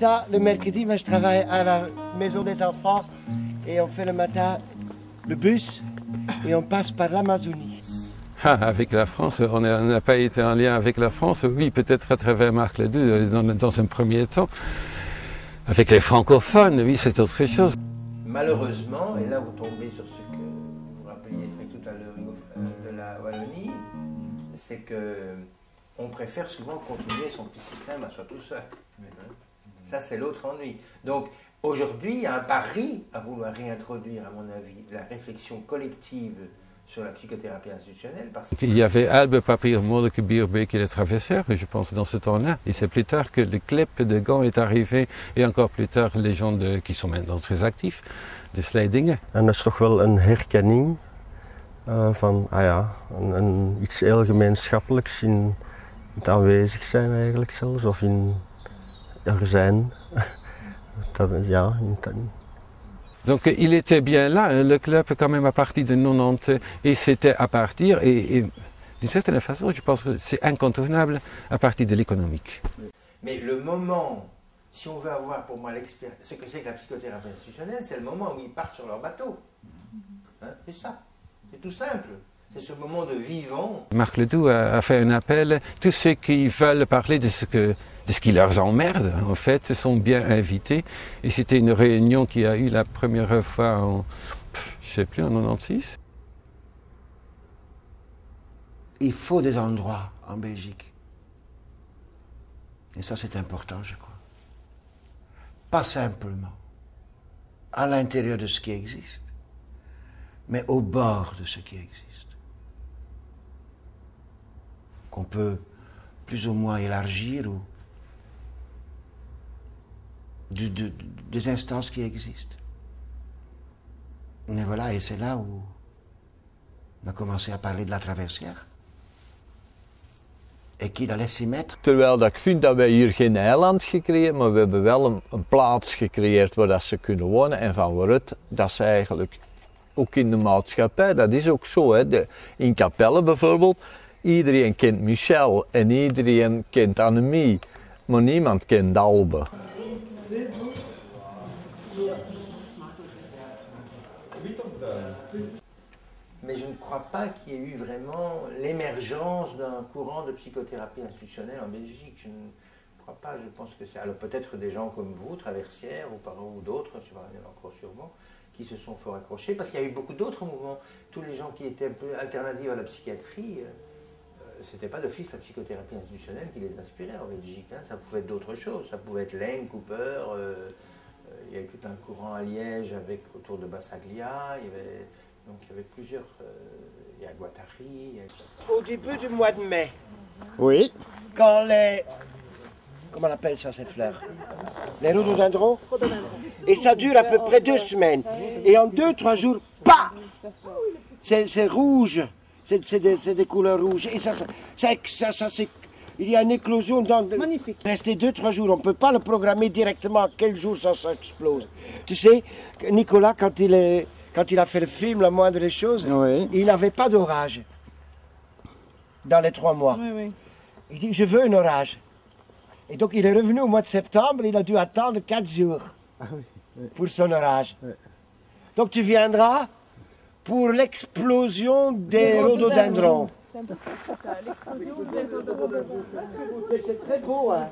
ça, le mercredi, je travaille à la maison des enfants et on fait le matin le bus et on passe par l'Amazonie. Ah, avec la France, on n'a pas été en lien avec la France, oui, peut-être à travers Marc Ledoux dans un premier temps. Avec les francophones, oui, c'est autre chose. Malheureusement, et là vous tombez sur ce que vous rappeliez tout à l'heure de la Wallonie, c'est qu'on préfère souvent continuer son petit système à soi tout seul. Ça, c'est l'autre ennui. Donc, aujourd'hui, il y a un pari à vouloir réintroduire, à mon avis, la réflexion collective sur la psychothérapie institutionnelle. Parce qu'il y avait Albe Papier Molleke Bierbeek et les Travesseurs, je pense, dans ce temps-là. Et c'est plus tard que le Klep de Gand est arrivé, et encore plus tard les gens qui sont maintenant très actifs, de Slijdingen. En dat is toch wel een herkenning van iets heel gemeenschappelijks in het aanwezig zijn eigenlijk zelfs, of in er zijn. Donc il était bien là, le club quand même à partir de 90, et c'était à partir, et d'une certaine façon je pense que c'est incontournable à partir de l'économique. Mais le moment, si on veut avoir pour moi ce que c'est que la psychothérapie institutionnelle, c'est le moment où ils partent sur leur bateau. Hein, c'est ça, c'est tout simple. C'est ce moment de vivant. Marc Ledoux a fait un appel, tous ceux qui veulent parler de ce qui leur emmerde, en fait, sont bien invités. Et c'était une réunion qui a eu la première fois en, je ne sais plus, en 96. Il faut des endroits en Belgique. Et ça, c'est important, je crois. Pas simplement à l'intérieur de ce qui existe, mais au bord de ce qui existe. Qu'on peut plus ou moins élargir ou des instances qui existent. Mais voilà, et c'est là où on a commencé à parler de la traversière. Et qu'il allait s'y mettre. Terwijl dat ik vind dat wij hier geen eiland gecreëerd, maar we hebben wel een plaats gecreëerd waar dat ze kunnen wonen en van waaruit dat ze eigenlijk ook in de maatschappij, dat is ook zo, hè. In Capelle bijvoorbeeld, iedereen kent Michel en iedereen kent Annemie, maar niemand kent Albe. Mais je ne crois pas qu'il y ait eu vraiment l'émergence d'un courant de psychothérapie institutionnelle en Belgique. Je ne crois pas, je pense que c'est... Alors peut-être des gens comme vous, Traversière ou d'autres, je sais pas, il y en a encore sûrement, qui se sont fort accrochés, parce qu'il y a eu beaucoup d'autres mouvements. Tous les gens qui étaient un peu alternatifs à la psychiatrie, c'était pas d'office la psychothérapie institutionnelle qui les inspirait en Belgique. Hein. Ça pouvait être d'autres choses, ça pouvait être Lane, Cooper, il y avait tout un courant à Liège autour de Bassaglia, donc il y avait plusieurs, il y a Guattari. Au début du mois de mai, oui, quand comment on appelle ça cette fleur? Les rhododendrons. Et ça dure à peu près 2 semaines. Et en 2-3 jours, paf, c'est rouge, c'est des couleurs rouges. Et ça il y a une éclosion dans... Magnifique. Rester 2-3 jours, on ne peut pas le programmer directement à quel jour ça s'explose. Tu sais, Nicolas, quand il a fait le film, La moindre des choses, oui, il n'avait pas d'orage dans les 3 mois. Oui, oui. Il dit, je veux un orage. Et donc il est revenu au mois de septembre, il a dû attendre 4 jours pour son orage. Oui. Donc tu viendras pour l'explosion des rhododendrons. C'est un peu ça, l'explosion des rhododendrons. C'est très beau, hein.